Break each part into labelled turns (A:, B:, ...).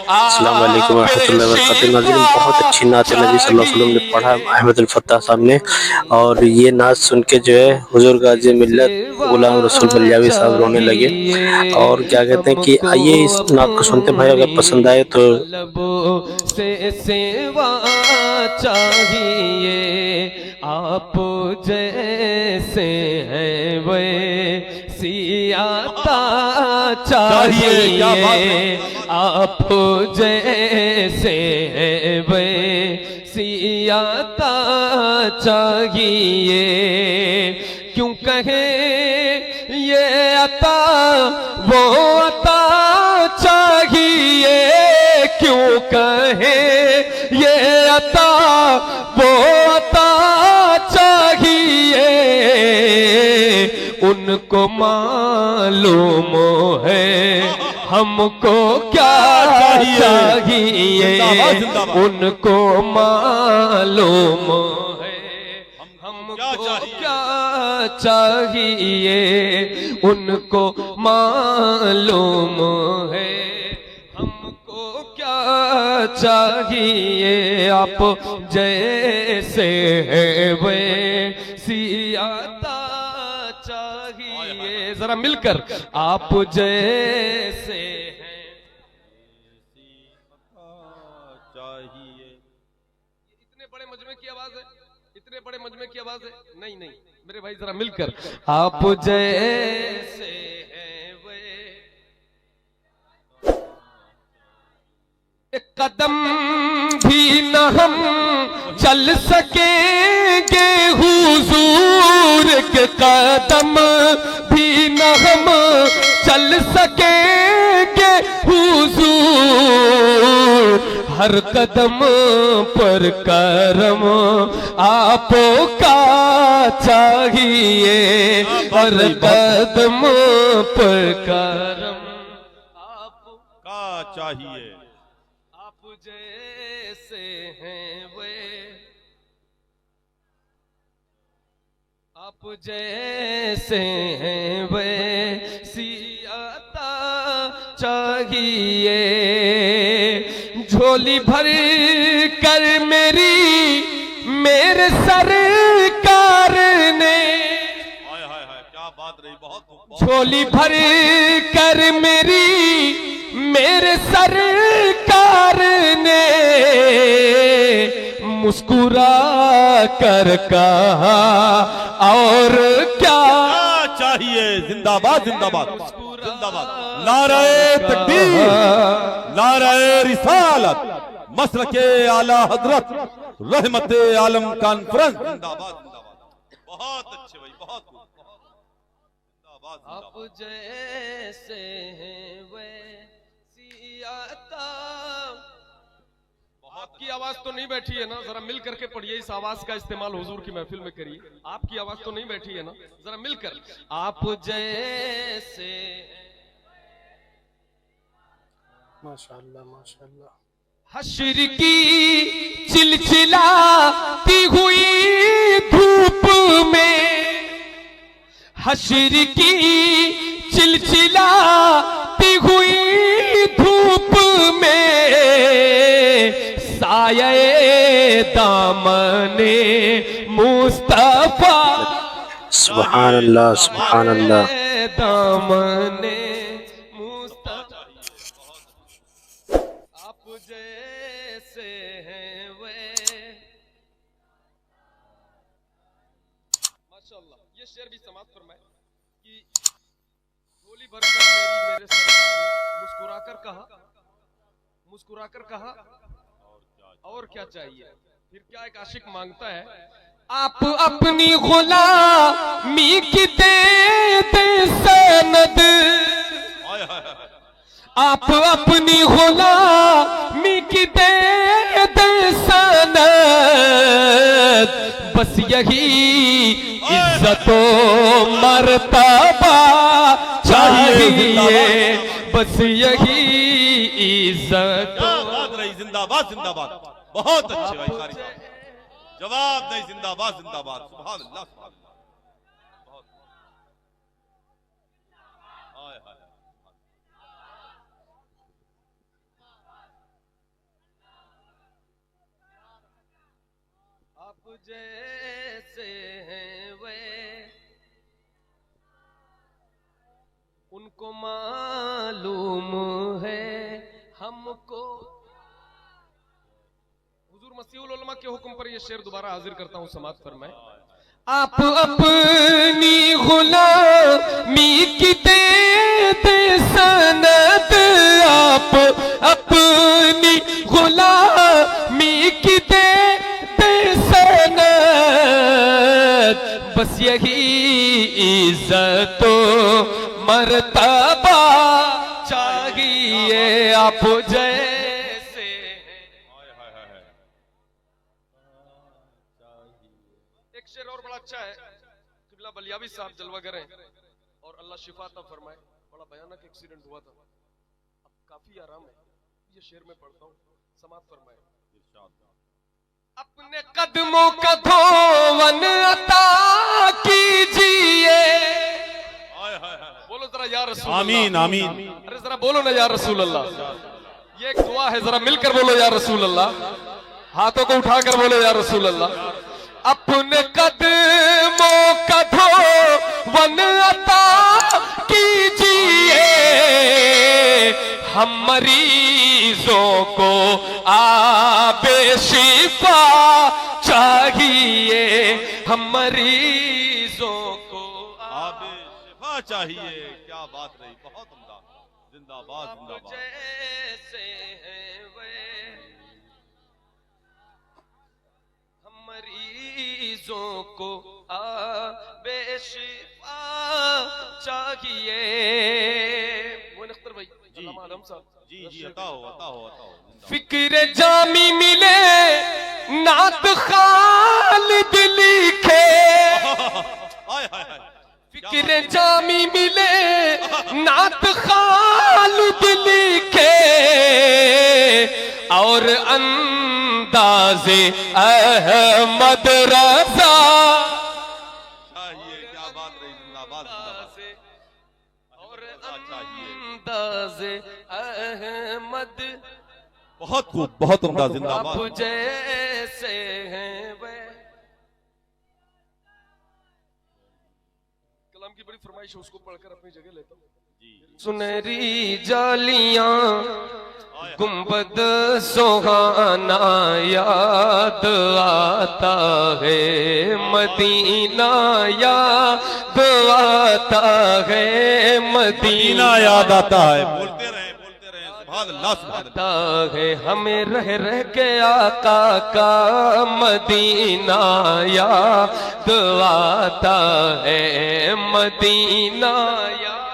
A: अस्सलाम वालेकुम रहमतुल्लाहि व बरकातहू। नाज़रीन, बहुत अच्छी नात नबी सल्लल्लाहु अलैहि वसल्लम ने पढ़ा अहमद अल फत्ताह साहब ने, और ये नात सुन के जो है हुजूर गाज़ी मिल्लत गुलाम रसूल बलियावी साहब रोने लगे। और क्या कहते हैं कि आइए इस नात को सुनते भाई, अगर पसंद आए तो
B: से सेवा चाहिए, आप जैसे हैं वे सियाता चाहिए, आप जैसे हैं वे सियाता चाहिए। क्यों कहे ये अता वो अता चाहिए, क्यों कहे ये अता वो अता चाहिए। उनको मालूम है हमको क्या चाहिए, उनको मालूम है हमको क्या चाहिए, उनको मालूम है हमको क्या चाहिए। आप जैसे हैं वे सियाता चाहिए। जरा मिलकर आप जैसे हैं चाहिए। इतने बड़े मजमे की आवाज है, इतने बड़े मजमे की आवाज है। नहीं नहीं मेरे भाई, जरा मिलकर आप जैसे हैं वे। एक कदम भी न हम चल सकेंगे हुजूर के, कदम भी न हम चल सकेंगे हुजूर। हर कदम पर करम आपका चाहिए, हर कदम पर करम आपका चाहिए। आप जैसे हैं वे, आप जैसे हैं वे सियाता चाहिए। झोली भर कर मेरे सरकार ने, क्या बात रही, बहुत झोली भर कर मेरे सरकार ने मुस्कुरा कर कहा और क्या चाहिए। जिंदाबाद जिंदाबाद जिंदाबाद, नारे तकबीर, नारे रिसालत, मसलके आला हजरत, रहमते आलम कॉन्फ्रेंस। जिंदाबाद जिंदाबाद, बहुत अच्छे भाई, बहुत जिंदाबाद। आप जैसे हैं वे सियाता। आपकी आवाज तो नहीं बैठी है ना, जरा मिल करके पढ़िए। इस आवाज का इस्तेमाल हुजूर की महफिल में करिए। आपकी आवाज तो नहीं बैठी है ना, जरा मिलकर आप जैसे।
A: माशाअल्लाह माशाअल्लाह।
B: हश्र की चिलचिलाती हुई धूप में, हश्र की चिलचिलाती हुई धूप में साये दामने मुस्तफा।
A: सुभान अल्लाह सुभान अल्लाह।
B: दामने मुस्तफा, आप जैसे हैं वे। माशाअल्लाह। ये शेर भी समाप्त फरमाए कि झोली भरकर मेरे सरकार ने मुस्कुराकर कहा, मुस्कुराकर कहा और क्या चाहिए। फिर क्या एक आशिक मांगता है, आप अपनी गुलामी की दे सनद, आप अपनी गुलामी की दे सनद। बस यही इज्जतो मर्तबा चाहिए, बस यही इज्जत। जिंदाबाद जिंदाबाद, बहुत अच्छे भाई कारी साहब, जवाब नहीं। जिंदाबाद जिंदाबाद, सुभान अल्लाह सुभान अल्लाह। जैसे हैं वे उनको मालूम है हमको। हुजूर मसीहुल उलमा के हुक्म पर यह शेर दोबारा हाजिर करता हूं, समात फरमाए। आप अपनी गुलामी की दे सनद, आप अपनी गुलामी की दे सनद, बस यही इज्जत मर्तबा चाहिए आप जैसे। एक शेर और बड़ा अच्छा है, किबला बलियावी साहब जलवागर हैं और अल्लाह शिफा अता फरमाए। बड़ा भयानक एक्सीडेंट हुआ था, अब काफी आराम है। ये शेर में पढ़ता हूँ, समात फरमाए। अपने कदमों का धोवन अता कीजिए। बोलो जरा या रसूल अल्लाह।
C: आमीन आमीन।
B: अरे जरा बोलो ना या रसूल अल्लाह। ये एक दुआ है, जरा मिलकर बोलो या रसूल अल्लाह। हाथों को उठाकर बोलो या रसूल अल्लाह। अपने कदमों का धोवन अता कीजिए, हम मरीजों को आबे शिफा चाहिए, हम मरीजों को
C: आबे शिफा चाहिए। क्या बात रही, बहुत उम्दा, जिंदाबाद जिंदाबाद।
B: जैसे हैं वे हम मरीजों को आबे शिफा चाहिए। मोइन अख्तर भाई, अल्लामा आलम साहब।
C: जी जी, अता हो अता हो अता हो।
B: फिक्र जामी मिले नात खालिद लिखे,
C: हाय हाय हाय।
B: फिक्र जामी मिले नात खालिद लिखे, और अंदाज़े अहमद रज़ा
C: चाहिए। क्या बात रही, जिंदाबाद जिंदाबाद।
B: और अंदाज़े अहमद
C: बहुत खूब, बहुत उम्दा, जिंदाबाद।
B: आप जैसे हैं वे। कलाम की बड़ी फरमाइश है, उसको पढ़कर अपनी जगह लेता हूँ। सुनहरी जालियां गुंबद सुहाना याद आता है, मदीना याद आता है, मदीना
C: याद आता है। बोलते रहे सुभान अल्लाह सुभान अल्लाह।
B: आता है हमें रह रह के आका का मदीना याद आता है, मदीना याद।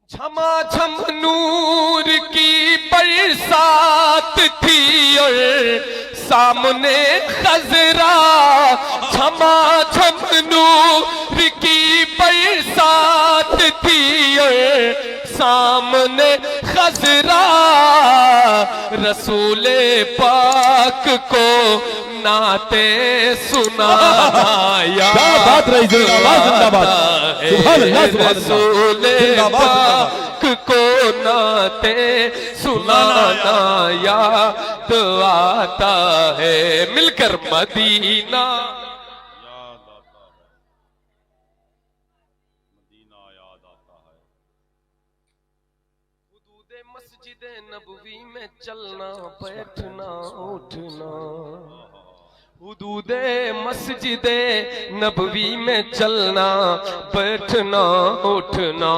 B: झमाझम नूर की बरसात थी और सामने खजरा, झमाझम नूर की बरसात थी और सामने खजरा, रसूले पाक को नाते सुनाया।
C: क्या बात रही, जिंदाबाद जिंदाबाद। सुभान अल्लाह सुभान अल्लाह।
B: रसूले पाक को नाते सुनाना याद आता है, मिलकर मदीना
C: याद आता है, मदीना याद आता है।
B: हुदूदे मस्जिद नबवी में चलना बैठना उठना, हुदूदे मस्जिदे नबवी में चलना बैठना उठना,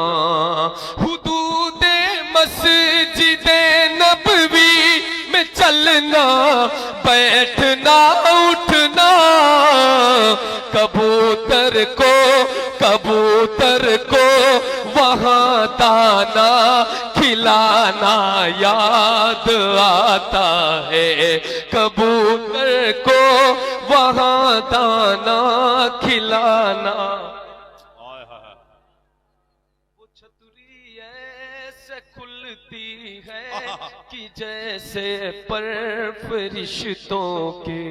B: हुदूदे मस्जिदे नबवी में चलना बैठना उठना, कबूतर को वहाँ दाना खिलाना याद आता है, कबूतर को वहाँ दाना खिलाना।
C: हाय हाय हाय।
B: वो छतरी ऐसे खुलती है कि जैसे पर फरिश्तों के,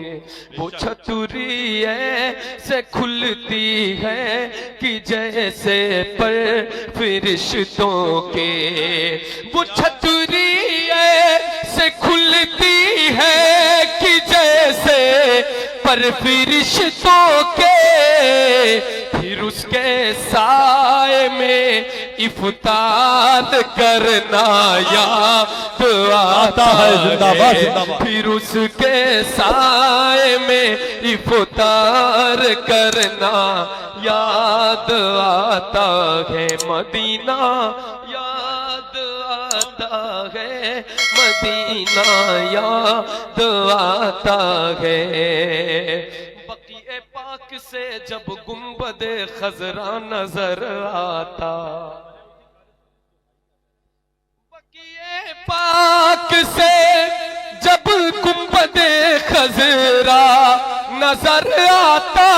B: वो छतरी ऐसे खुलती है कि जैसे पर फरिश्तों के, वो छतरी ऐसे खुलती है कि जैसे पर फरिश्तों के, फिर उसके साए में इफ्तार करना याद आता है,
D: जिंदाबाद जिंदाबाद।
B: फिर उसके साए में इफ्तार करना याद आता है, मदीना याद आता है, मदीना याद आता है। बकीए पाक से जब गुंबद खजरा नजर आता, बकीए पाक से जब गुंबद खजरा नजर आता,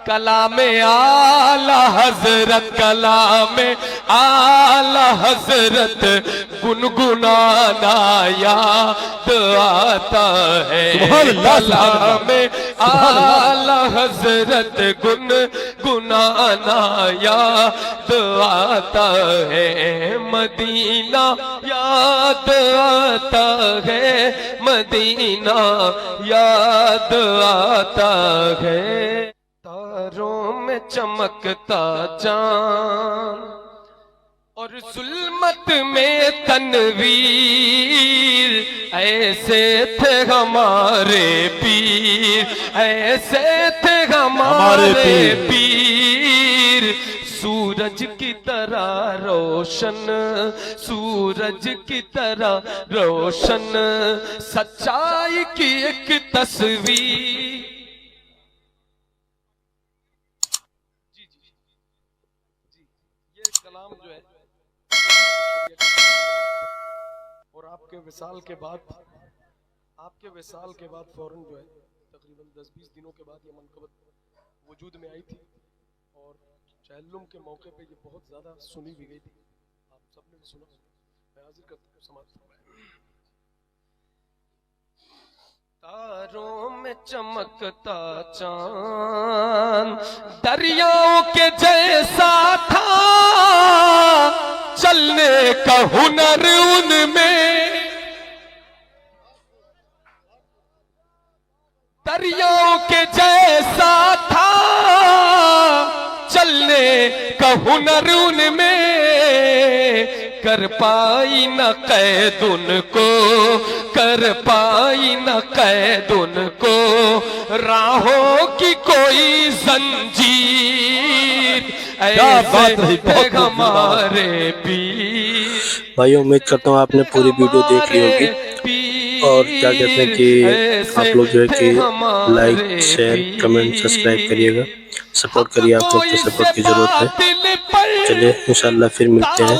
B: कलामे आला हजरत, कलामे आला हजरत गुनगुनाना याद आता है, कलामे आला हजरत गुनगुनाना याद आता है, मदीना याद आता है, मदीना याद आता है। तारों में चमकता चांद और जुल्मत में तनवीर, ऐसे थे हमारे पीर, ऐसे थे हमारे पीर, सूरज की तरह रोशन, सूरज की तरह रोशन, सच्चाई की एक तस्वीर। कलाम जो है और आपके विसाल के बाद, आपके विसाल के बाद फौरन जो है तकरीबन 10-20 दिनों के बाद ये मनकबत वजूद में आई थी और चहल्लुम के मौके पे ये बहुत ज्यादा सुनी भी गई थी, आप सबने भी सुना। मैं हाजिर करता हूँ समाज फरमाएं। तारों में चमकता चांद दरियाओं के जैसा था, चलने का हुनर उनमें, दरियाओं के जैसा था, चलने का हुनर उनमें, कर पाई न कैद उनको, कर पाई न कैद उनको, राहों की कोई जंजीर, ऐसे हमारे पीर।
A: भाई उम्मीद करता हूँ आपने पूरी वीडियो देख ली होगी और क्या कहते हैं कि आप लोग जो है कि लाइक शेयर कमेंट सब्सक्राइब करिएगा, सपोर्ट करिए, आप लोग को सपोर्ट की जरूरत है। चलिए इंशाल्लाह फिर मिलते हैं।